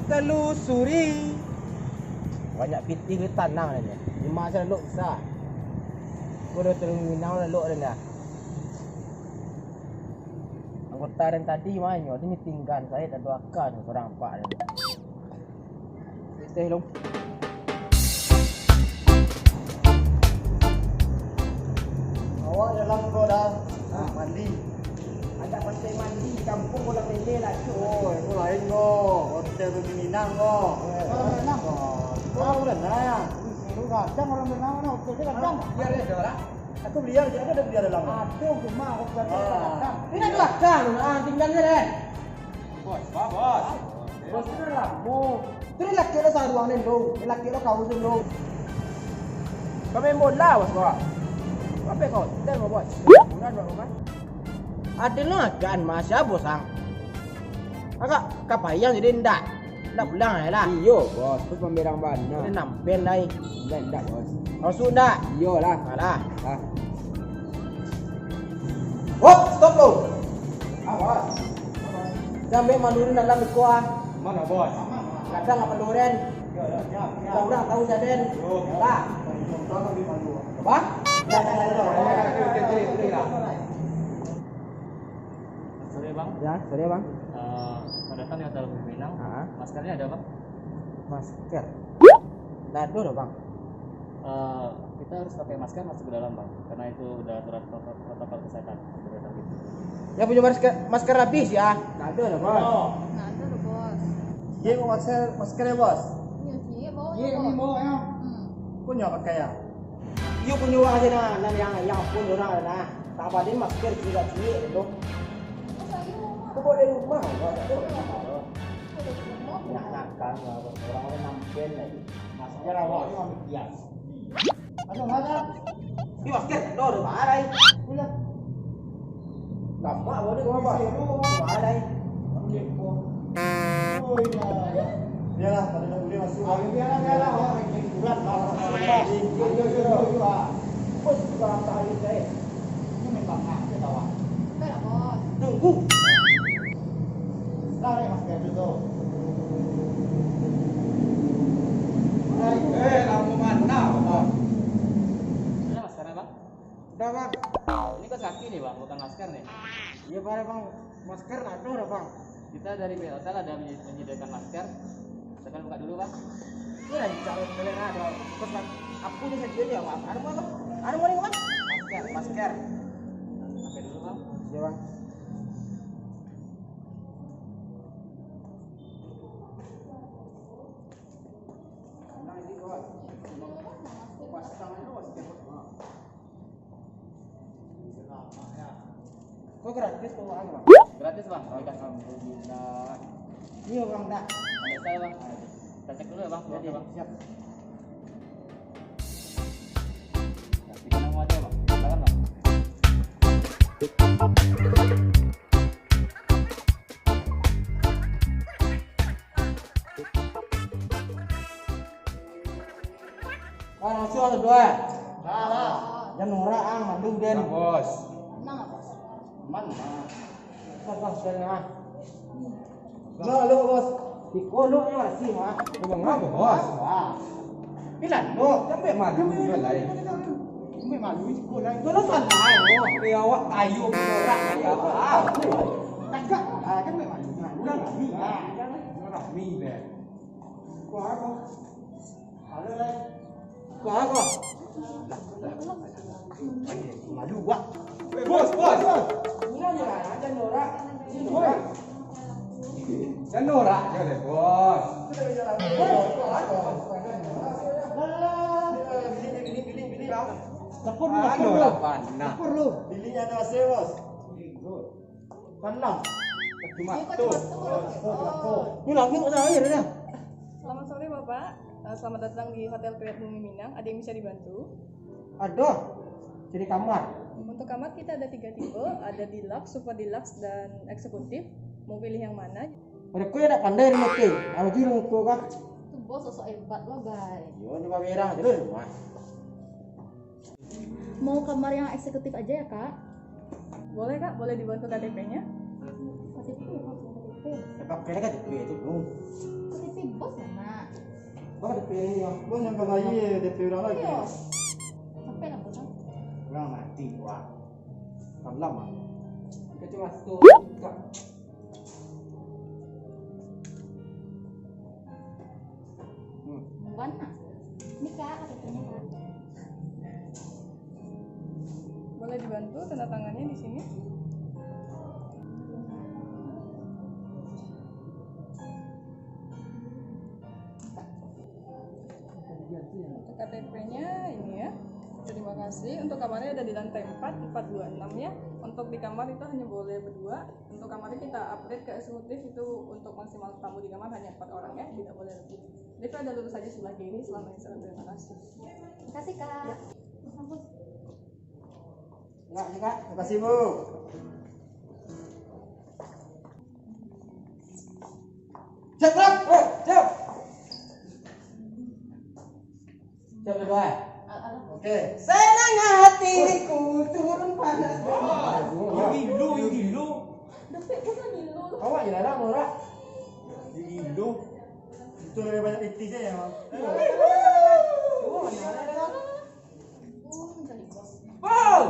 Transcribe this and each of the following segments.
telusuri. Banyak pitih ke tanah ni. Lima saya lok besar. Gua dah terminal dah lok dah. Anggota dan tadi mana? Dia ni tinggal saya tak doakan orang pak ni. Teh long. Awak dalam kau dah mandi. Ada pasal mandi di kampung kau dah pendek lah. Oh, itu lain kau. Hotel Minang kau. Minang kau. Kau dah naya. Lu kadang orang Minang mana hotel kadang. Biar dia lah. Aku beli aja, ada beli dalam. Ada cuma aku kadang. Ini dua kan, tinggalnya deh. Bos. Bos itu ramu. Itu laki lo saruang ni lo, laki lo kau tu lo. Kau main bola bos kau. Apa kau? Tengok bos. Bukan bukan. Ada lo agan masya bosang. Agak kapayang jadi ndak. Ndak pulang lah. Iyo bos, terus pemberang mana? Ini nampen lagi. Ndak bos. Kau sudah? Iyo lah. Alah. Ah. Hop, stop lo. Awas. Sampai malurin dalam kuah. Mana bos? Kadang apa luren? Kau orang tahu jaden. Lah. Apa? Sore bang, Ya, sorry bang. mau datang di Hotel Minang. Maskernya ada bang? Masker. Nah, itu udah bang. Kita harus pakai masker masuk ke dalam bang, karena itu udah aturan protokol kesehatan. Ya punya masker habis ya. Nggak ada lah bos. Nah, ada loh bos. Iya mau masker ya bos. Iya, bawa Iya ya, ini bos. mau ya. Hmm. Punya pakai ya. Iya punya aja nah, yang pun orang nah. Tak apa dia masker juga sini itu. Masa iya mau? Itu boleh rumah bos. Itu. Ada di rumah. Nak kan orang nampen lagi. Masker awak ni ambil kias. Ada. Ini masker dah ada barai. Bila. Gamak boleh gua bos. Barai. Oh iya. Biarlah pada nak boleh masuk. Biarlah. Bulan kalau bos kalau kali saya. Ini memang ada tahu. Enggak lah bos. Tunggu. Tarik masker itu. Kamu mana, bos? Ada maskernya bang? Dah bang. Ini kos kaki nih bang, bukan masker nih. Iya bang. Masker ada dah bang. Kita dari pihak hotel ada menyediakan masker. Silakan buka dulu bang. Ini lagi cari kalian ada. Terus bang, aku ni saja dia bang. Ada apa bang? Ada mau ni bang? Masker. Pakai dulu bang. Iya bang. Kok gratis tuh bang? Gratis bang. Alhamdulillah. Iya bang dah. Ada saya bang. Kita cek dulu ya bang. Jadi Bang. siap. Kita nemu aja bang. Silakan bang. Bang langsung ada dua. Lah. Jangan norak ang madu den. Bos. Tenang lah bos. Mana? Bang sekalian. Nah, lu bos. Di kono ni masih mah. Bang apa bos? Wah. Pilan lo, sampai Madu juga lain. sampai malu ikut lagi. Kalau santai lo. Ya awak kayu norak ya apa? Kakak, kan memang malu. Udah ni. Norak mi deh. Kuah apa? Ada lagi. Kuah apa? Malu gua. Bos. Ini aja ada norak. Sini norak. Saya norak aja deh bos. Dapur Norak mana? lu. Bilinya ada AC, Bos. Panang. Ini kok cepat tuh. Ini lagi kok air dah. Selamat sore Bapak, selamat datang di Hotel Priat Bumi Minang. Ada yang bisa dibantu? Ada. Jadi kamar. Untuk kamar kita ada 3 tipe, ada deluxe, super deluxe, dan eksekutif. Mau pilih yang mana? Pada kau nak pandai ni mati. Kalau jiru kau kan. Tuh bos sosok hebat lo guys. Yo ni merah terus rumah. Mau kamar yang eksekutif aja ya kak? Boleh Kak, boleh dibantu KTP-nya? KTP ya, KTP. Dapat kena kan tu tu. KTP bos mana? Bos DP ini ya. Bos yang kembali DP orang lagi. Iya. Sampai lah bos. Orang mati gua. Kan lama. Kita cuma tuh. Mana? Ini kak katanya kak. Boleh dibantu tanda tangannya di sini. Untuk KTP-nya ini ya. Terima kasih. Untuk kamarnya ada di lantai 4, 426 ya. Untuk di kamar itu hanya boleh berdua. Untuk kamarnya kita update ke eksekutif itu untuk maksimal tamu di kamar hanya 4 orang ya, tidak boleh lebih. Jadi ada lurus saja sebelah kiri selama ini sangat terima kasih. Terima kasih kak. Bos. Enggak, Kak. Terima kasih, Bu. Siap, Bang. Siap. Siap berdua. Oke. Senang hatiku turun panas. Yang gilu. Dapet bos lah nilu. Awak je lah Nora. Gilu. Itu lebih banyak inti saya, Bang. Oh, mencari bos. Bos.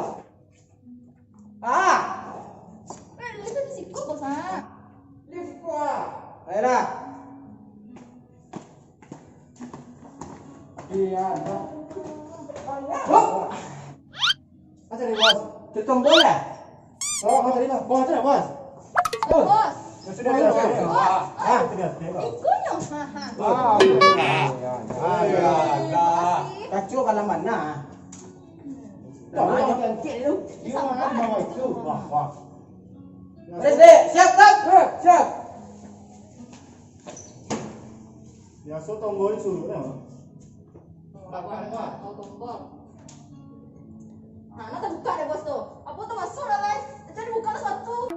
Lu tadi siko bos ah. Lift gua. Ayolah. Iya, Bang. Hop. Macam ni, Bos. Tutup bola. Oh, macam ni, Bos. Bos, macam mana, Bos? Bos. Sudah, sudah. Ah, sudah. Ikonyo. Haha. Ayolah. Kacau kalau mana? Banyak yang kek tu. Dia makan bawah itu. Wah. Ready, siap tak? Siap. Biasa tombol suruh dah. Oh, tombol. Nah, nanti buka deh bos tuh. Apa tuh masuk dah guys? Jadi buka lah satu.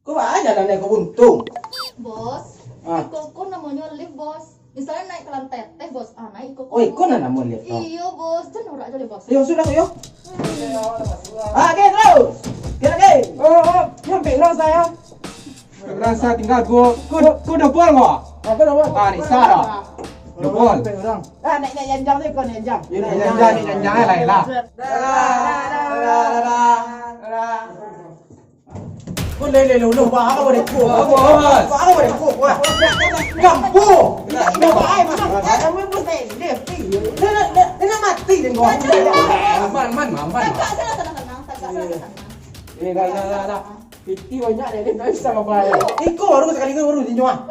Kau aja lah naik untung. Bos, Ah. ikut namanya lift bos. Misalnya naik ke lantai teh bos, naik ikut. Oh, ikut nak nama lihat. Iya bos, jangan norak aja deh bos. Yo sudah yo. Oke terus. Kira ke? Oh, yang bilang saya. Bilang saya tinggal ku dapur kok. Apa nama? Ni Sarah. Dapur. Orang. Naik janjang ni kau janjang. Ini janjang lain lah. Kau lele lu bah apa boleh ku? Apa boleh ku? Gampu. Dah baik mah. Kamu mesti lefty. Dia mati dengan kau. Man. Tegak sana tenang. Eh, dah. Piti banyak dia tak bisa apa. Iko baru sekali baru tinju ah.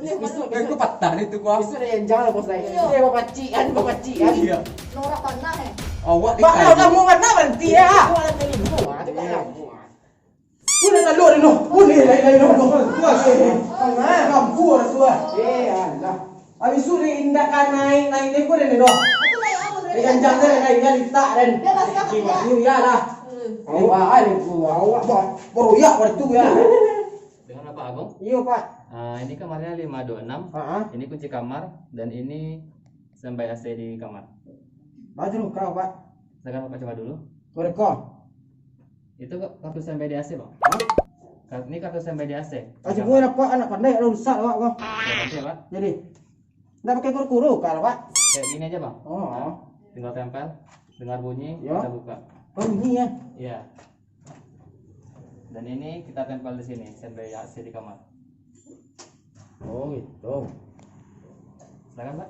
Aku patah itu gua. Itu yang jangan bos lain. Dia bapacian. Iya. Norak tanah Awak di kali. Kamu mana berhenti ya? Udah lalu ni noh. Boleh lain noh. Tua sih. Kamu orang tua. Allah. Habis itu indakan naik ni kau ni noh. Itu naik apa tadi? Yang jangan naik dia letak dan. Dia basah ke dia? Iya lah. Awak ni awak beroyak pada tu ya. Dengan apa Agung? Iya Pak. Ini kamarnya 526. Ini kunci kamar dan ini standby AC di kamar. Baju kau Pak. Sekarang Bapak coba dulu. Korekor. Itu kartu standby di AC, Bang. Ini kartu standby di AC. Baju gue apa anak pandai ada rusak Pak. Ya, pasti ya, Pak. Jadi enggak pakai kuru-kuru kalau Pak. Kayak gini aja, Bang. Oh. Tinggal tempel, dengar bunyi, Ya. kita buka. Oh ini ya. Iya. Dan ini kita tempel di sini, standby AC di kamar. Oh gitu. Silakan, Pak.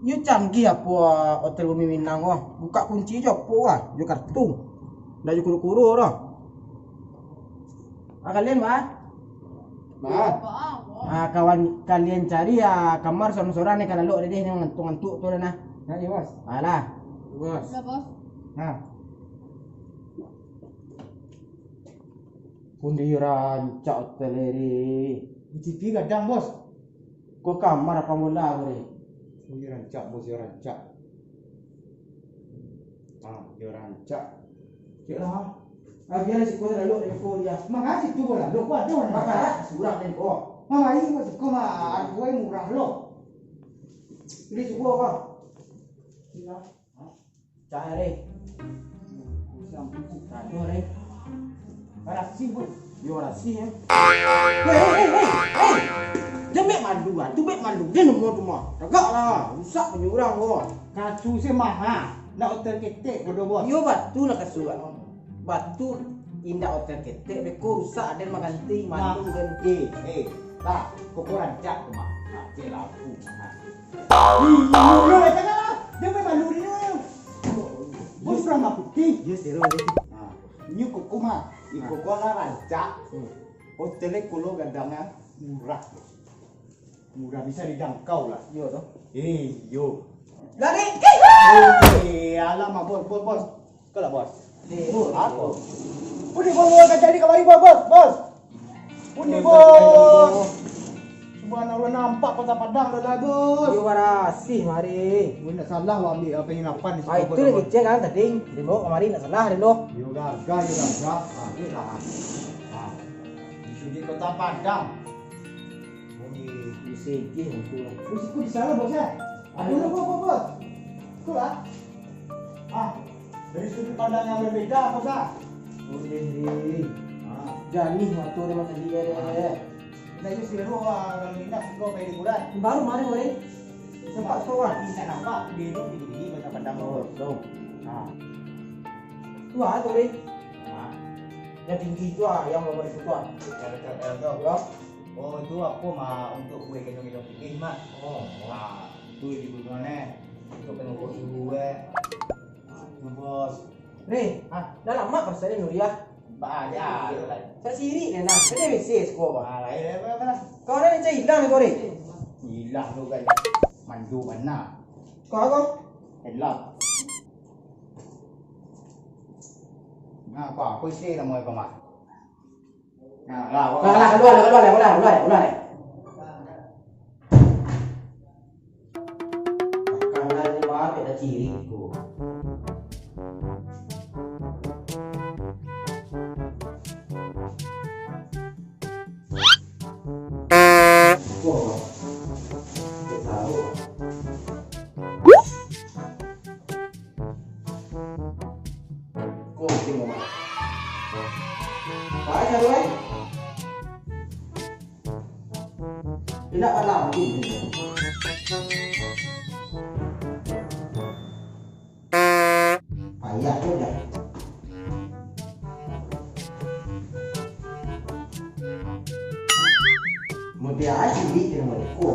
You canggih apa hotel Bumi Minang wah. Buka kunci je apa wah. You kartu. Dah you kuru-kuru dah. Kalian Pak? Kawan kalian cari ya kamar sorang-sorang ni kalau lu dia ngantuk-ngantuk tu dah nah. Nah, Bos. Alah. Bos. Udah bos. Nah. Pundi rancak hotel ni. Di TV kadang, Bos. Kau kamar apa mula ni? Dia rancak, Bos, dia rancak. Dia rancak. Kira. Biar si kau lalu dia kau dia. Makasih tu bola. Lo kuat tu. Maka surah ni kau. Mama ini Bos, kau mah gue murah lo. Ini suku apa? Cari. Satu ni. Rasih pun. Yo rasih ya. Hei. Dia mek manduan, tu mek mandu. Dia nemu rumah. Tegaklah, rusak punya orang kau. Kacu sih mah. Nak hotel ketek bodoh bos. Yo batu nak kasuat. Batu indah hotel ketek beko rusak dan maganti mandu dan Tak, kau rancak tu mah. Nak cek lampu. Dia memang malu dia. Bos ramah putih. dia seru dia. Ini koko mah. Ini koko lah rancak. Hotelnya kulo gadangnya murah. Murah bisa dijangkau lah. Yo tu. Yo. Lari. Alamak bos. Kau lah bos. Seru. Aku. Pundi bos akan jadi kembali bos. Pundi bos. Subhanallah nampak kota Padang dah bos. Yo warasih mari. Gua nak salah wa ambil penginapan di Ah itu lagi cek kan tadi. Dia bawa kemari nak salah dia loh. Yo gagal. Ini lah. Di sudut kota Padang. Di segi aku. Risiko di sana bos ya. Aduh bos. Betul lah. Dari sudut pandang yang berbeda bos ah. Boleh. Jani waktu dia macam dia. Kita itu seru kalau minat kau pergi liburan. Baru mari mari. Sempat seorang. Bisa nampak di kota Padang bos. Tu ah tu deh. Yang tinggi tu ah yang mau itu tu ah. Ya. Oh itu aku mah untuk gue gendong pikir mah. Itu di gunungnya. Untuk pengurus gue. Bos. Nih, dah lama pasal ni Nuria. Baca. Saya siri ni nak. Kena message kau apa? Lain apa? Kau ada ni hilang ni kau ni. Hilang tu kan. Mandu mana? Kau? Hilang. Apa isi nama apa mak? Keluar. Karena ni maaf ada ciri tu. Tidak alam ini. Ayah tu dah. Mudah aja bikin mereka.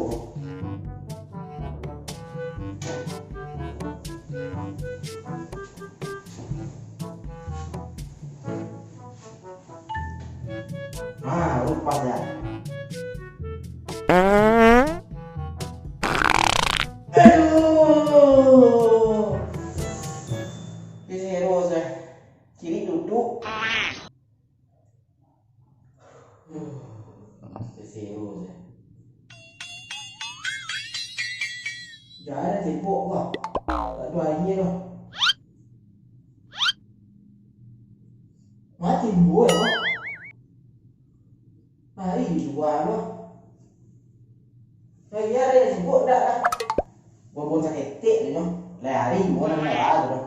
Lupa ya. Aduh. Ini Rosa. Kiri duduk. Ini Rosa. Jangan sibuk kau. Tak ada air tu. Mati buat kau. Hari dua tu. Saya ada sebut dah lah. Bobon sakit ni tu. Hari dua nak ada tu.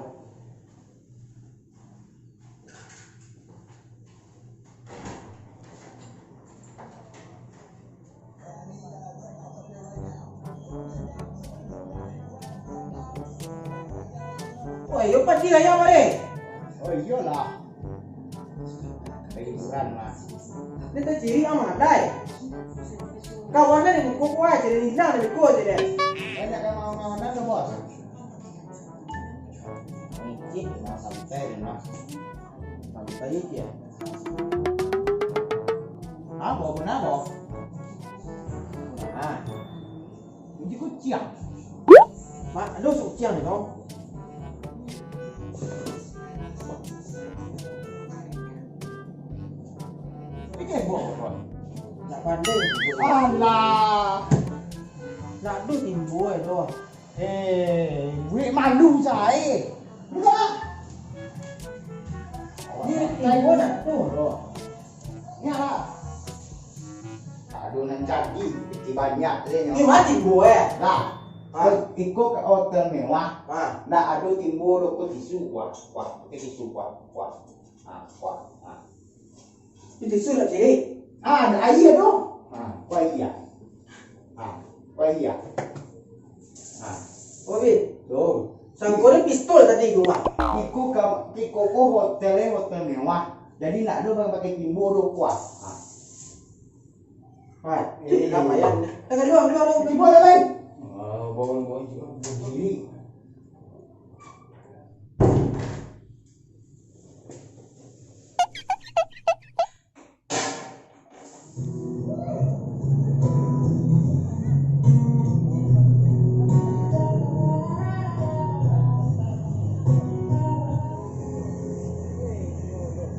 Oh, yo pasti ayam mari. Oh iyalah. Liburan lah. Ni tu ciri amat dai. Kawan ni kau kuat jadi hilang ni kau jadi. Banyak yang mau tu bos. Ini mau santai nak. Santai je. Apa apa? Ini kucing. Mak, lu suci ni kau. Ini buat. Nak pandai. Alah. Nak du timbul tu. Gue malu saya. Enggak. Ni timbul nak tu. Ya. Adunan jadi kecil banyak Ni mati timbul Nah, ikut ke hotel mewah. Ha. Nak ada timbul ke tisu kuat. Tisu kuat. Itu surat sini. Ada air tu. Kau iya. Kau iya. Oh, tuh. Sangkore pistol tadi gua. Iko hotel mewah. Jadi nak ada pakai timbo do kuat. Apa ya? Dua. Timbo lain. Bohong begini.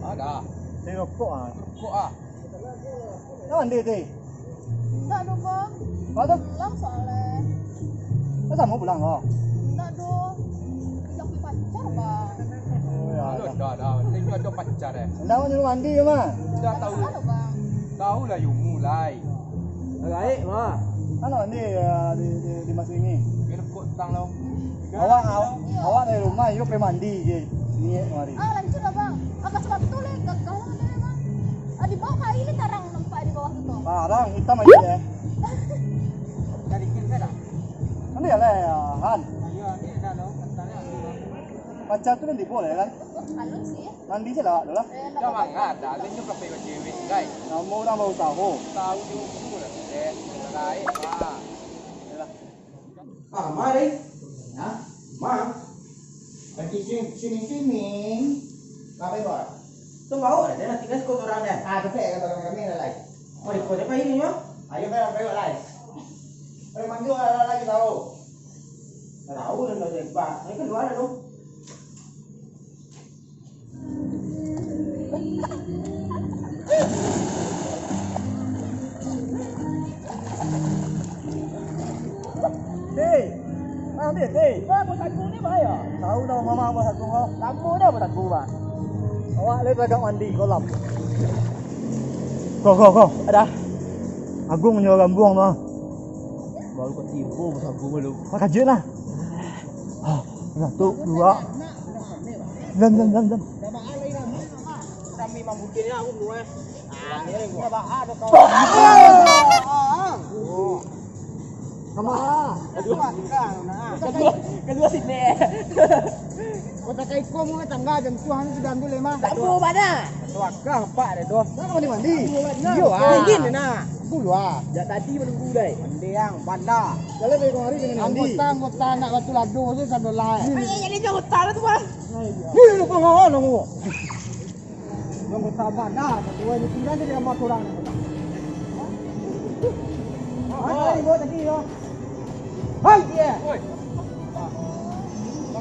Ada. Tengok kok Kok ah? Jangan dia. Tak ada bang. Kau tu, Pulang soalnya. kau mau pulang kau? Tak ada. Yang punya pacar bang. Oh ya. Dah. Ini ada pacar eh. Hendak mau mandi ke mah? Dah tahu. Ada bang. Tahu lah you mulai. Baik, mah. Ano ni di masuk ini? Biar kok tang lo. Awak dari rumah, you pergi mandi je. Ni mari. Lanjut lah bang. Agak sebab tu le gagal lah dia bang. Di bawah kayu ni tarang nampak di bawah tu. Barang hitam aja ya. Jadi kita dah. Ini ya lah Han. Ya, ni dah lo. Katanya. Pacar tu nanti boleh kan? Alun sih. Mandi je lah, lah. Dah mangat dah. Ini juga pergi cewek guys. Nama mau tahu. Tahu juga lah. Baik, Pak. Mari. Hah? Mah. Nanti sini. Apa itu? Tuh mau ada nanti kan kau orang dah. Tapi kami lagi. Mau ikut apa ini ya? Ayo kita lagi. Mandi lagi tahu. Tahu dan dah jebak. Ini kan dua ada tu. Hei, mana dia? Hei, buat aku ni bahaya. Tahu dah mama buat aku kau. Lama dah buat aku bah. Awak lihat agak mandi kolam. Kau. Ada. Agung menjual gambung tu. Baru kau tipu pasal aku malu. Kau kaji lah. Satu, dua. Jam. Kami mampukin aku dua. Dah bahan dah kau. Sama. Kedua sini. Kau tak kait kau mau tangga jam Tuhan sudah ambil lima. Tak perlu mana? Tuak kah pak dah tu. Nak mandi mandi. Yo, ingin nak. Dulu ah. Ya tadi menunggu dai. Mandi yang bandar. Kalau pergi kemari dengan mandi. Anggota nak batu lado tu sambil lai. Ini jangan utara tu bang. Ni lu kau ngawal nunggu. Anggota bandar. Dua ni tinggal jadi sama orang. Mana ibu tadi yo? Hai dia. Oi.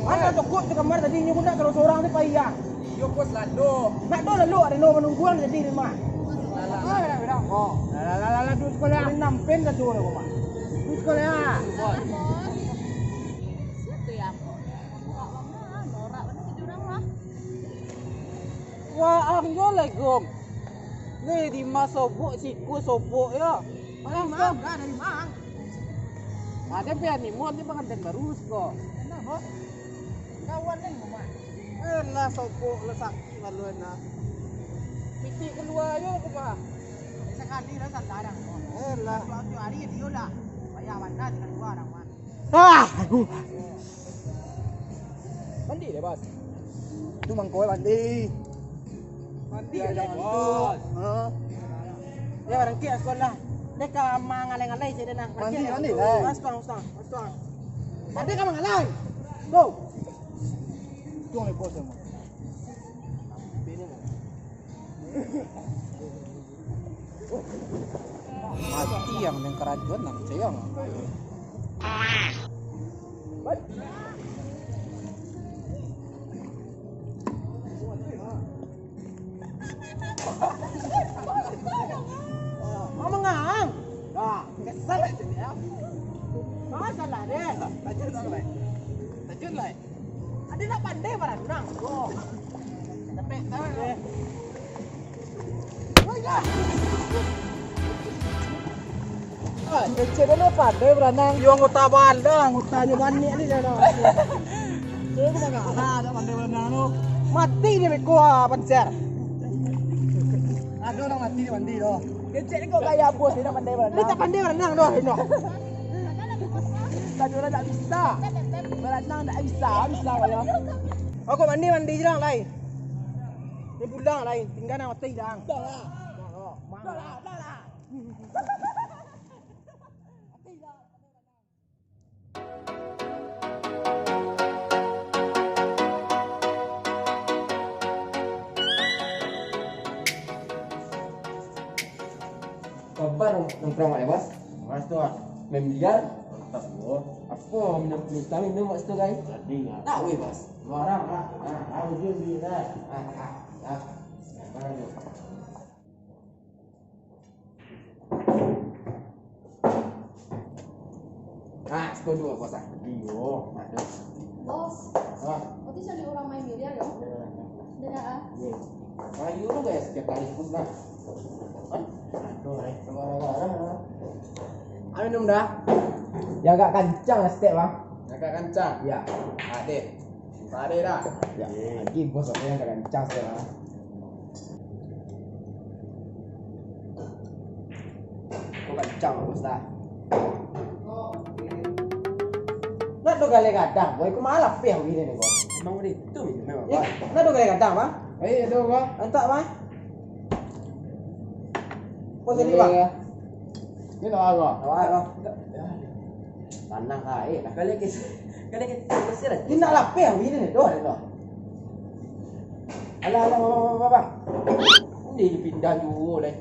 Mana tokok tu kamar tadi ni budak kalau seorang ni payah. Yo kos lado. Nak do lalu ada no menungguan jadi ni mah. Oh. La du sekolah. Enam pen dah tu aku mah. Du sekolah. Siapa yang? Norak mana tidur orang lah. Wah, assalamualaikum. Ni di mas sobok siku sobok ya. Mana mang? Dari mang. Ada pian ni mon ni pengantin baru kok. Kenapa? Kawan kan mama. Lah sobok lesak maluan nah. Piti keluar yo aku mah. Sekali dah sandarang. Lah waktu hari dia dah. Bayar bandar dengan dua orang man. Aku. Mandi deh, Bos. Tu mangkoi mandi. Mandi ada bos. Ya barang kia sekolah. Deka mangalai-ngalai je dah. Mandi lah. Mas tuang. Mandi ka mangalai. Go. Tu ni kau semua. Mati yang dengan kerajuan nak sayang. Mama ngang. Dah, kesal aja dia. Mama salah deh. Tajud lah. Ada nak pandai barang orang. Oh. Tapi tahu deh. Kecil dulu pandai berenang. Yo anggota bandar, anggotanya banyak ni dah. Saya pun tak ada pandai berenang tu. Mati dia beko pancer. Ada orang mati di mandi doh. Kecil kok kayak bos dia pandai berenang. Dia tak pandai berenang doh, Reno. Tadi orang tak bisa. Berenang tak bisa kalau. Aku mandi je lang lain. Ni pulang lain, tinggal nak mati dah. Dah lah. Dah lah. Kabar nongkrong kat bos. Mas tu ah. Main biliar. Apa minum kat situ guys? Tadi nggak. Tak weh bos. Orang ah. Aku je bila. Situ dua bos ah. Iyo. Ada. Bos, Ah. berarti jadi orang main biliar ya? Dah. Ayo lu guys, setiap kali pun lah. Aduh, barang-barang. Ayo minum dah. Jaga kancang lah step bang. Jaga kancang. Ya. Adik. Adik dah. Ya. Lagi bos aku yang jaga kancang step bang. Kau kancang bos dah. Nak tu kali kadang, boy aku malah peh begini ni bos. Memang begitu memang. Ya, nak tu kali kadang bang. Ada bang. Antak bang. Bos jadi bang. Ini tahu apa? Awak bang. Tanang air lah. Kali kita bersih dah. Dia nak lapeh begini ni doh dah. Alah bang. Ini pindah dulu lah.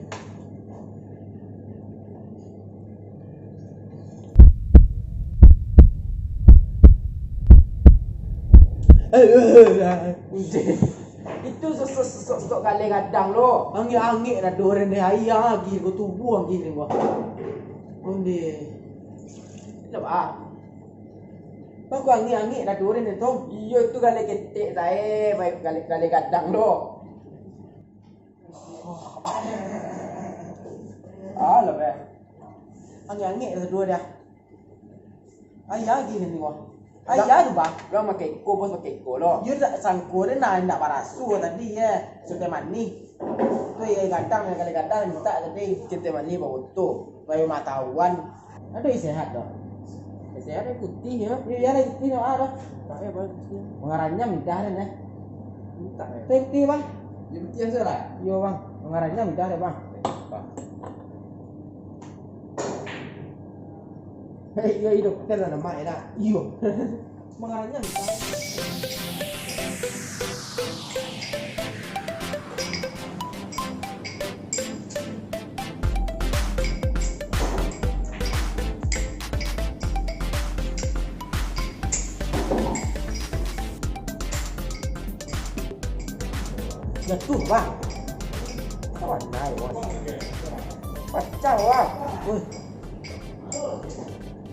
Itu sosok kali kadang lo. Angin dah dua orang dah ayah lagi gua tubuh angin gua. Onde. Tidak ah. Bagus angin dah dua orang tu. Iyo itu kali ketik saya baik kali kadang lo. Alah be. Angin dah dua dah. Ayah lagi ni gua. Ayah tu bang, gua pakai iko bos pakai iko lo. Dia tak sangko dia nak barasu tadi ya. Sudah mani. Tu yang kadang yang kali kadang minta tadi kita mani bawa tu. Bayu matawan. Ada sehat dah. Sehat ada putih ya. Ya ada putih ada. Tak ya bang. Pengarangnya minta dah ni. Minta. Putih bang. Dia putih yang salah. Yo bang. Pengarangnya minta dah bang. Hei, dokter dah nama dah. Iyo. Mengarangnya minta. Jatuh bang. Kawan naik bos. Pacau bang.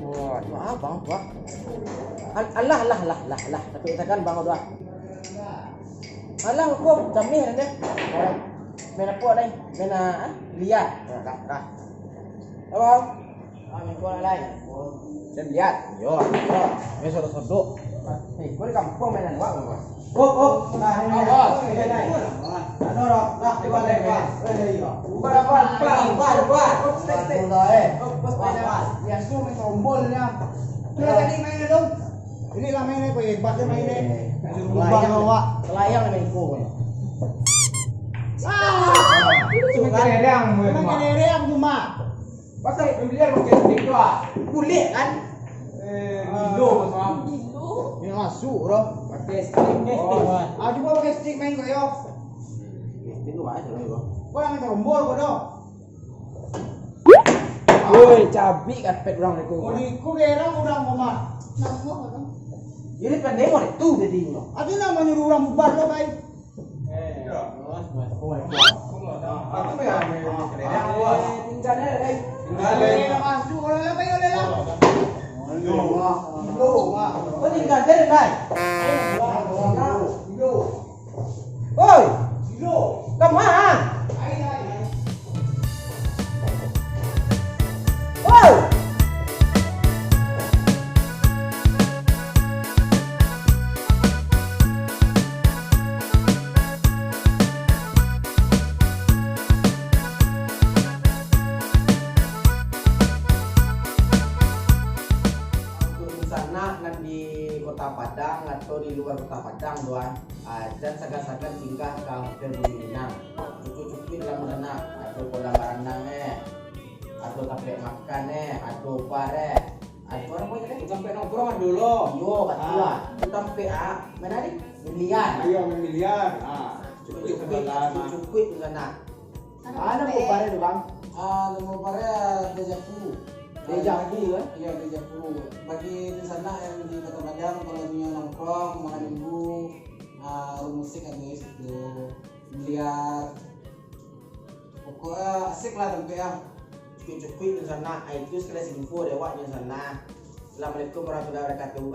Wah, wah bang, wah. Allah. Tapi katakan bang udah. Allah kok jamih ni. Main apa ni? Main lihat. Dah. Abang. Main bola lain. Saya lihat. Yo. Main sodok-sodok. Hei, kau di kampung mainan wak bang. Oh. Nah, bos. Ano ro? Nah, di bawah lepas. Buat. Bos mainan. Ya, su main trombolnya. Sudah tadi mainnya dong. Inilah mainnya kau hebat dia mainnya. Layang awak. Layang main ko. Cuma kereng cuma. Pasal pembelian pakai stick tu ah. Kulit kan? Gilo bos. Ini masuk bro. Pakai stick. Coba pakai stick main kau yo. Stick tu mana bro? Kau yang main trombol kau dong. Woi, cabi karpet orang ni kau. Ni kau gerang orang mama. Namo ko. Ini pandai mau itu jadi lo. Ada nama nyuruh orang bubar lo baik. Aku pengen kerja bos. Tinggal deh. Masuk orang apa yo lela. Kau tinggal deh dai. Oi. Kemana? Oi. Padang atau di luar kota Padang doang. Dan sagan-sagan singgah ke hotel Bumi Minang. Cukup-cukup dalam sana. Atau kolam berenang atau kafe makan atau bar atau apa itu sampai nongkrong dulu. Yo betul. Itu sampai menarik miliar. Ayo miliar. Cukup di sana. Ada mau bare tuh bang? Nomor bare Dejavu. Dejavu kan? Iya Dejavu. Bagi di sana yang di Kota Padang kalau punya nongkrong malam minggu, room musik atau itu miliar. Pokoknya asik lah sampai cukup di sana. Itu sekali info dewa di sana. Assalamualaikum warahmatullahi wabarakatuh.